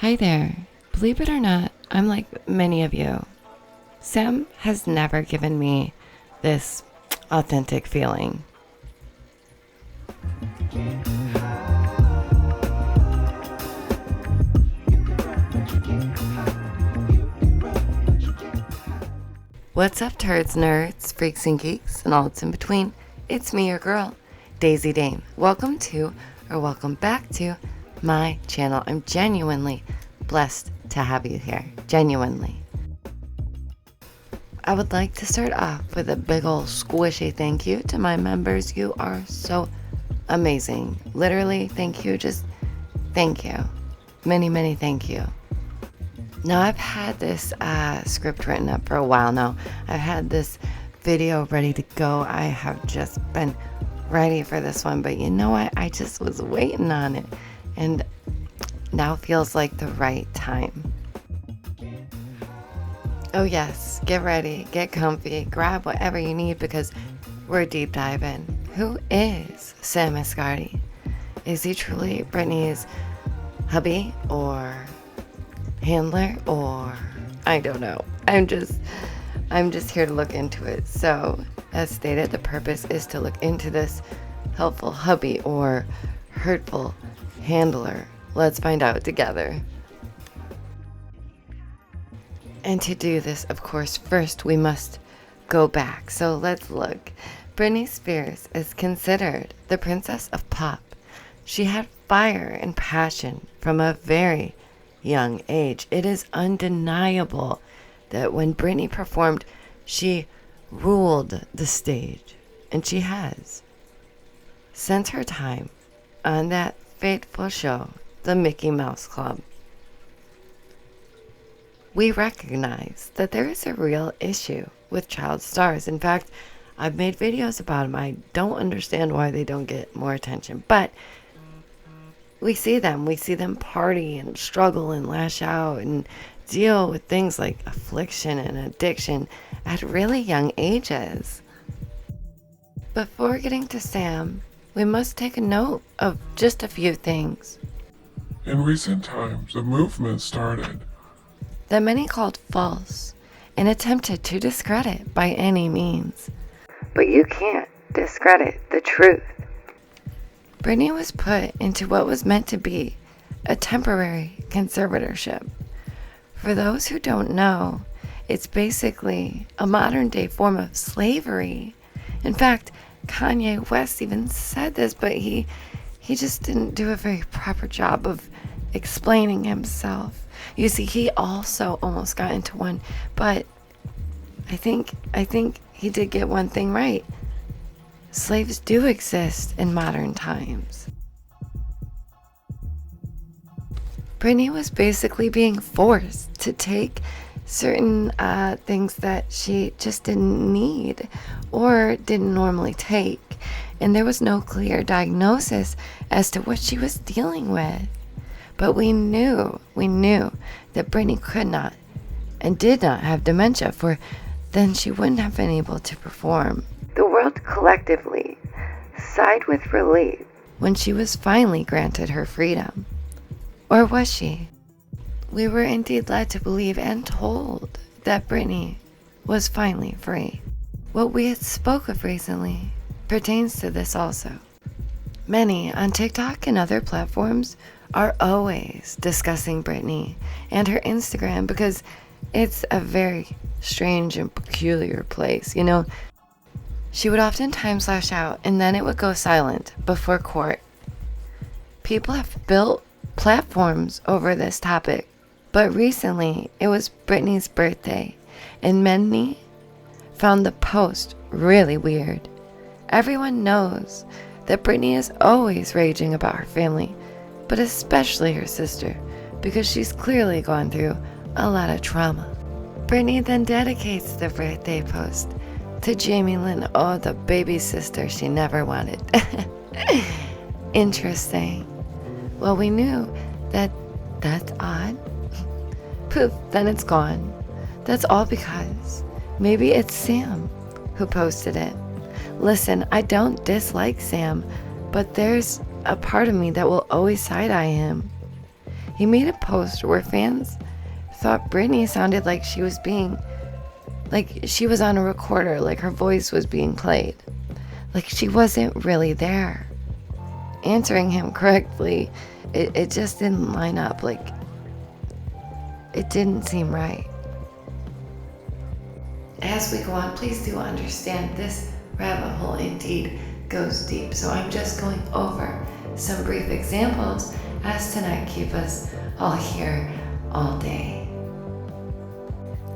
Hi there. Believe it or not, I'm like many of you. Sam has never given me this authentic feeling. What's up, turds, nerds, freaks, and geeks, and all that's in between? It's me, your girl, Daisy Dame. Welcome back to my channel. I'm genuinely blessed to have you here. Genuinely. I would like to start off with a big ol' squishy thank you to my members. You are so amazing. Literally, thank you. Just thank you. Many, many thank you. Now, I've had this script written up for a while now. I've had this video ready to go. I have just been ready for this one, but you know what? I just was waiting on it, and now feels like the right time. Oh yes, get ready, get comfy, grab whatever you need because we're deep diving. Who is Hesam Ashgari? Is he truly Britney's hubby or handler, or I don't know. I'm just here to look into it. So, as stated, the purpose is to look into this helpful hubby or hurtful handler. Let's find out together. And to do this, of course, first we must go back. So let's look. Britney Spears is considered the princess of pop. She had fire and passion from a very young age. It is undeniable that when Britney performed, she ruled the stage, and she has. Since her time on that fateful show, the Mickey Mouse Club, we recognize that there is a real issue with child stars. In fact, I've made videos about them. I don't understand why they don't get more attention, but we see them party and struggle and lash out and deal with things like affliction and addiction at really young ages. Before getting to Sam, we must take a note of just a few things. In recent times, a movement started that many called false and attempted to discredit by any means. But you can't discredit the truth. Britney was put into what was meant to be a temporary conservatorship. For those who don't know, it's basically a modern day form of slavery. In fact, Kanye West even said this, but he just didn't do a very proper job of explaining himself. You see, he also almost got into one, but I think he did get one thing right. Slaves do exist in modern times. Britney was basically being forced to take certain things that she just didn't need or didn't normally take, and there was no clear diagnosis as to what she was dealing with. But we knew that Britney could not and did not have dementia, for then she wouldn't have been able to perform. The world collectively sighed with relief when she was finally granted her freedom. Or was she? We were indeed led to believe and told that Britney was finally free. What we had spoke of recently pertains to this also. Many on TikTok and other platforms are always discussing Britney and her Instagram because it's a very strange and peculiar place. You know, she would oftentimes lash out and then it would go silent before court. People have built platforms over this topic, but recently it was Britney's birthday and many found the post really weird. Everyone knows that Britney is always raging about her family, but especially her sister, because she's clearly gone through a lot of trauma. Britney then dedicates the birthday post to Jamie Lynn, the baby sister she never wanted. Interesting. Well, we knew that's odd. Poof, then it's gone. That's all because maybe it's Sam who posted it. Listen, I don't dislike Sam, but there's a part of me that will always side-eye him. He made a post where fans thought Britney sounded like she was on a recorder, like her voice was being played, like she wasn't really there. Answering him correctly, it just didn't line up, like it didn't seem right. As we go on, please do understand this rabbit hole indeed goes deep, so I'm just going over some brief examples as to not keep us all here all day.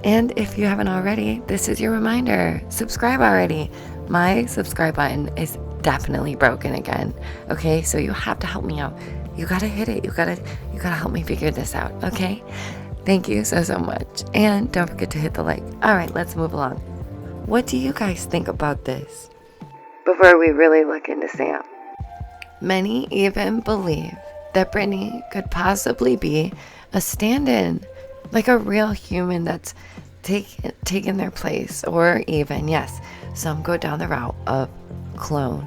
And if you haven't already, this is your reminder. Subscribe already. My subscribe button is definitely broken again. Okay, so you have to help me out. You gotta hit it. You gotta help me figure this out. Okay? Thank you so much. And don't forget to hit the like. All right, let's move along. What do you guys think about this? Before we really look into Sam. Many even believe that Britney could possibly be a stand-in, like a real human that's taken their place, or even, yes, some go down the route of clone.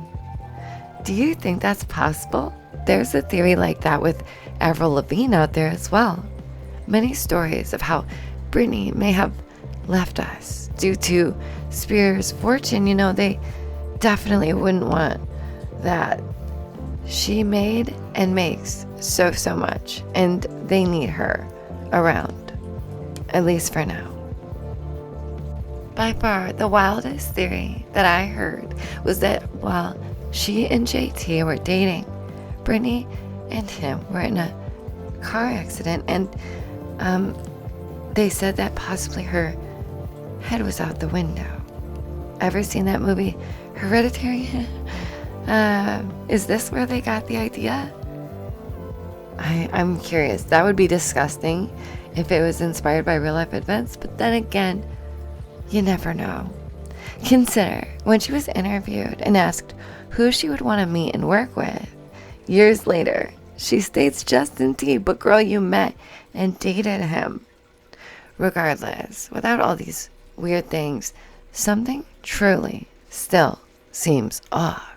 Do you think that's possible? There's a theory like that with Avril Lavigne out there as well. Many stories of how Britney may have left us due to Spears' fortune. They definitely wouldn't want that. She made and makes so much, and they need her around, at least for now. By far, the wildest theory that I heard was that while she and JT were dating, Britney and him were in a car accident, and they said that possibly her head was out the window. Ever seen that movie, Hereditary? Is this where they got the idea? I'm curious. That would be disgusting if it was inspired by real life events, but then again, you never know. Consider when she was interviewed and asked who she would want to meet and work with. Years later, she states Justin T, but girl, you met and dated him. Regardless, without all these weird things, something truly still seems off.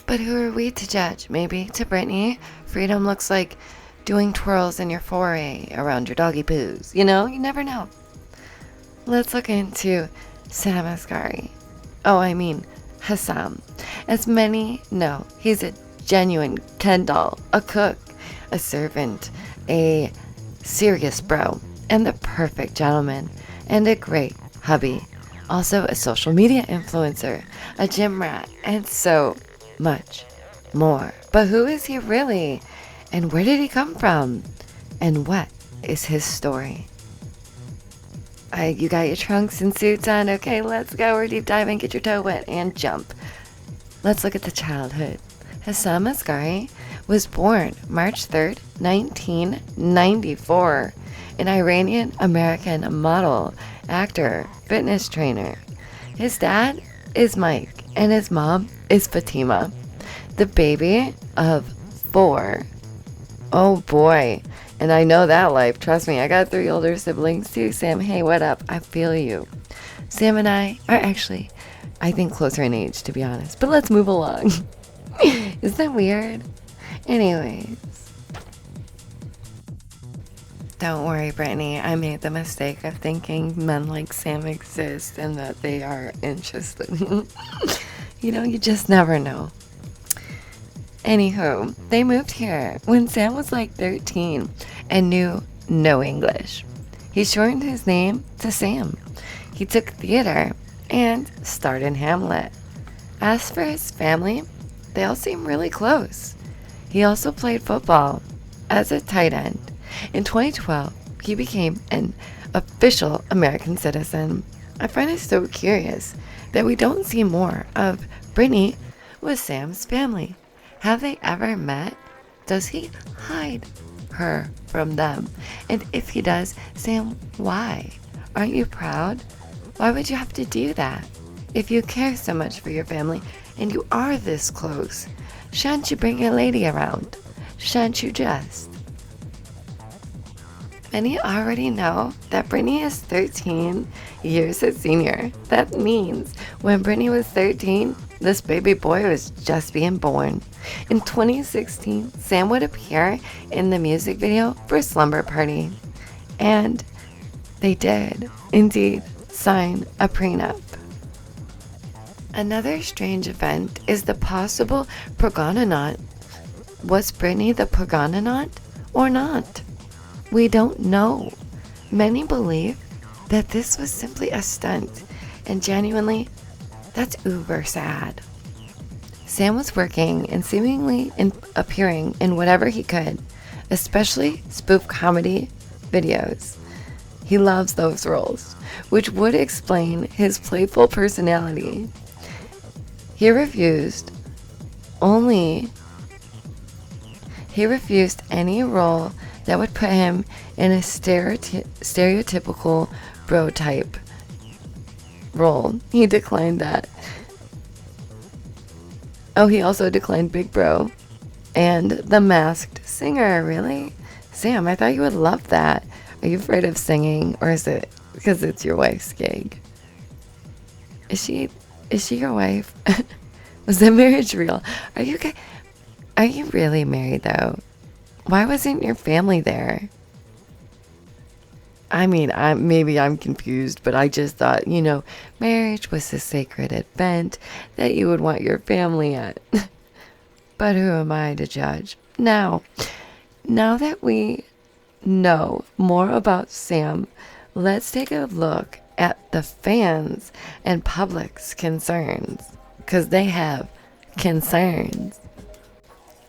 But who are we to judge? Maybe to Britney, freedom looks like doing twirls in your foray around your doggy poos. You never know. Let's look into Hesam Ashgari. Hesam. As many know, he's a genuine Ken doll, a cook, a servant, a serious bro, and the perfect gentleman, and a great hubby. Also a social media influencer, a gym rat, and so much more. But who is he really? And where did he come from? And what is his story? You got your trunks and suits on? Okay, let's go. We're deep diving. Get your toe wet and jump. Let's look at the childhood. Hesam Ashgari was born March 3rd, 1994. An Iranian-American model, actor, fitness trainer. His dad is Mike, and his mom is Fatima. The baby of 4. Oh boy. And I know that life. Trust me, I got 3 older siblings too. Sam, hey, what up? I feel you. Sam and I are actually, I think, closer in age, to be honest. But let's move along. Isn't that weird? Anyways. Don't worry, Britney. I made the mistake of thinking men like Sam exist and that they are interested. You just never know. Anywho, they moved here when Sam was like 13 and knew no English. He shortened his name to Sam. He took theater and starred in Hamlet. As for his family, they all seem really close. He also played football as a tight end. In 2012, he became an official American citizen. I find it so curious that we don't see more of Britney with Sam's family. Have they ever met? Does he hide her from them? And if he does, Sam, why? Aren't you proud? Why would you have to do that? If you care so much for your family and you are this close, shan't you bring your lady around? Shan't you just? Many already know that Britney is 13 years a senior. That means when Britney was 13, This baby boy was just being born. In 2016, Sam would appear in the music video for Slumber Party. And they did, indeed, sign a prenup. Another strange event is the possible progonitor. Was Britney the progonitor or not? We don't know. Many believe that this was simply a stunt, and genuinely, that's uber sad. Sam was working and seemingly appearing in whatever he could, especially spoof comedy videos. He loves those roles, which would explain his playful personality. He refused any role that would put him in a stereotypical bro type role. He declined that. Oh, he also declined Big Bro and The Masked Singer. Really? Sam, I thought you would love that. Are you afraid of singing, or is it because it's your wife's gig? Is she your wife? Was the marriage real? Are you really married though? Why wasn't your family there? I mean, maybe I'm confused, but I just thought, marriage was a sacred event that you would want your family at. But who am I to judge? Now that we know more about Sam, let's take a look at the fans and public's concerns, because they have concerns.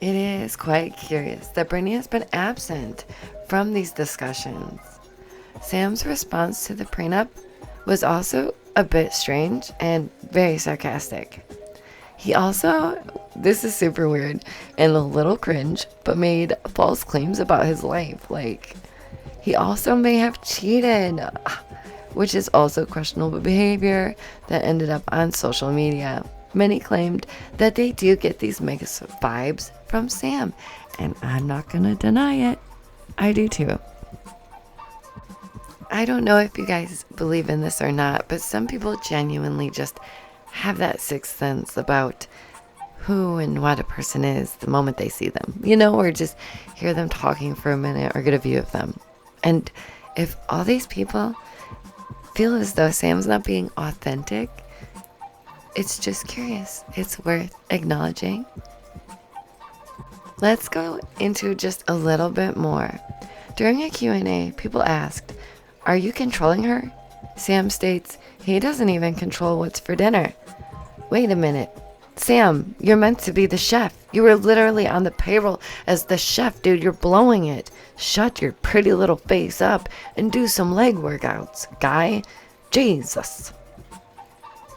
It is quite curious that Britney has been absent from these discussions. Sam's response to the prenup was also a bit strange and very sarcastic. He also, this is super weird and a little cringe, but made false claims about his life. Like, he also may have cheated, which is also questionable behavior that ended up on social media. Many claimed that they do get these mega vibes from Sam, and I'm not gonna deny it. I do too. I don't know if you guys believe in this or not, but some people genuinely just have that sixth sense about who and what a person is the moment they see them, or just hear them talking for a minute or get a view of them. And if all these people feel as though Sam's not being authentic, it's just curious. It's worth acknowledging. Let's go into just a little bit more. During a Q&A, people asked, "Are you controlling her?" Sam states he doesn't even control what's for dinner. Wait a minute. Sam, you're meant to be the chef. You were literally on the payroll as the chef, dude. You're blowing it. Shut your pretty little face up and do some leg workouts, guy. Jesus.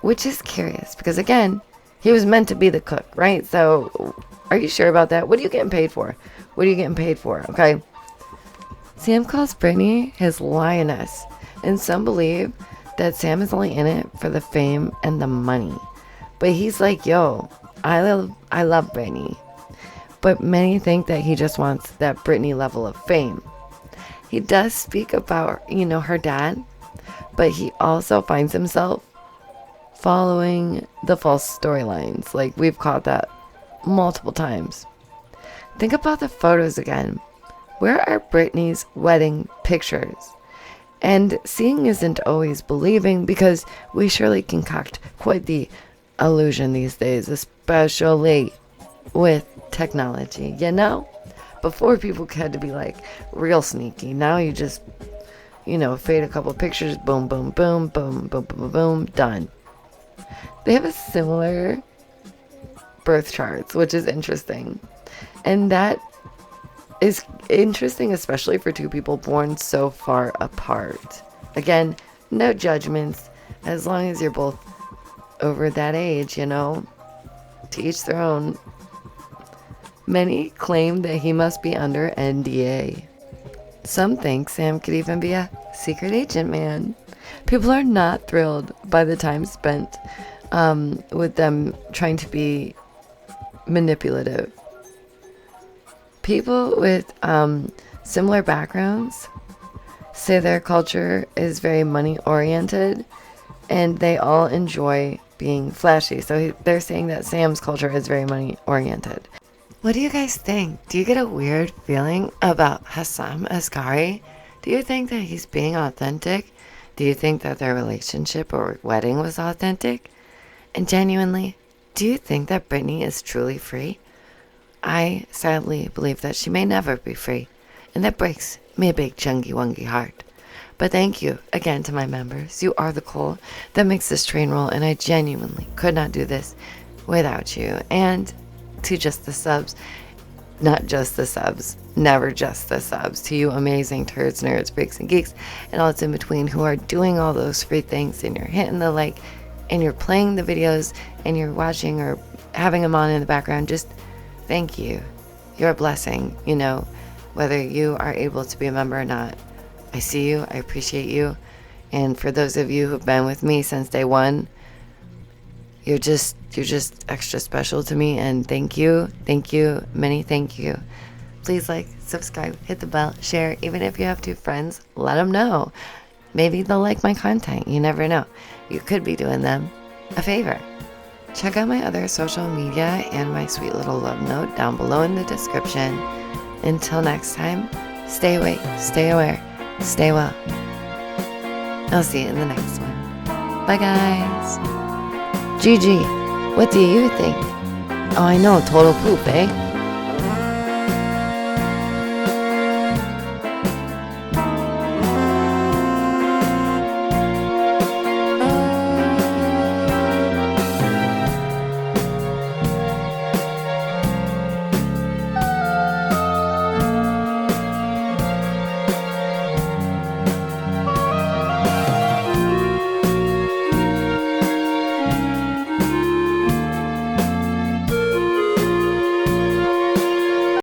Which is curious because, again, he was meant to be the cook, right? So, are you sure about that? What are you getting paid for? What are you getting paid for, okay? Sam calls Britney his lioness, and some believe that Sam is only in it for the fame and the money. But he's like, yo, I love Britney. But many think that he just wants that Britney level of fame. He does speak about, her dad, but he also finds himself following the false storylines. Like, we've caught that multiple times. Think about the photos again. Where are Britney's wedding pictures? And seeing isn't always believing, because we surely concoct quite the illusion these days, especially with technology, Before, people had to be like real sneaky. Now you just, fade a couple pictures, boom, boom, boom, boom, boom, boom, boom, done. They have a similar birth charts, which is interesting. And that is interesting, especially for two people born so far apart. Again, no judgments, as long as you're both over that age, to each their own. Many claim that he must be under NDA. Some think Sam could even be a secret agent man. People are not thrilled by the time spent with them trying to be manipulative. People with similar backgrounds say their culture is very money oriented, and they all enjoy being flashy. So they're saying that Sam's culture is very money oriented. What do you guys think? Do you get a weird feeling about Hesam Ashgari? Do you think that he's being authentic? Do you think that their relationship or wedding was authentic? And genuinely, do you think that Britney is truly free? I sadly believe that she may never be free, and that breaks me a big chunky wonky heart. But thank you again to my members. You are the coal that makes this train roll, and I genuinely could not do this without you. And to just the subs, not just the subs, never just the subs, to you amazing turds, nerds, freaks, and geeks, and all that's in between who are doing all those free things, and you're hitting the like, and you're playing the videos, and you're watching or having them on in the background. Just thank you. You're a blessing, you know, whether you are able to be a member or not. I see you, I appreciate you, and for those of you who've been with me since day one, you're just extra special to me, and thank you, many thank you. Please like, subscribe, hit the bell, share. Even if you have 2 friends, let them know. Maybe they'll like my content. You never know. You could be doing them a favor. Check out my other social media and my sweet little love note down below in the description. Until next time, stay awake, stay aware, stay well. I'll see you in the next one. Bye guys. GG, what do you think? Oh, I know, total poop, eh?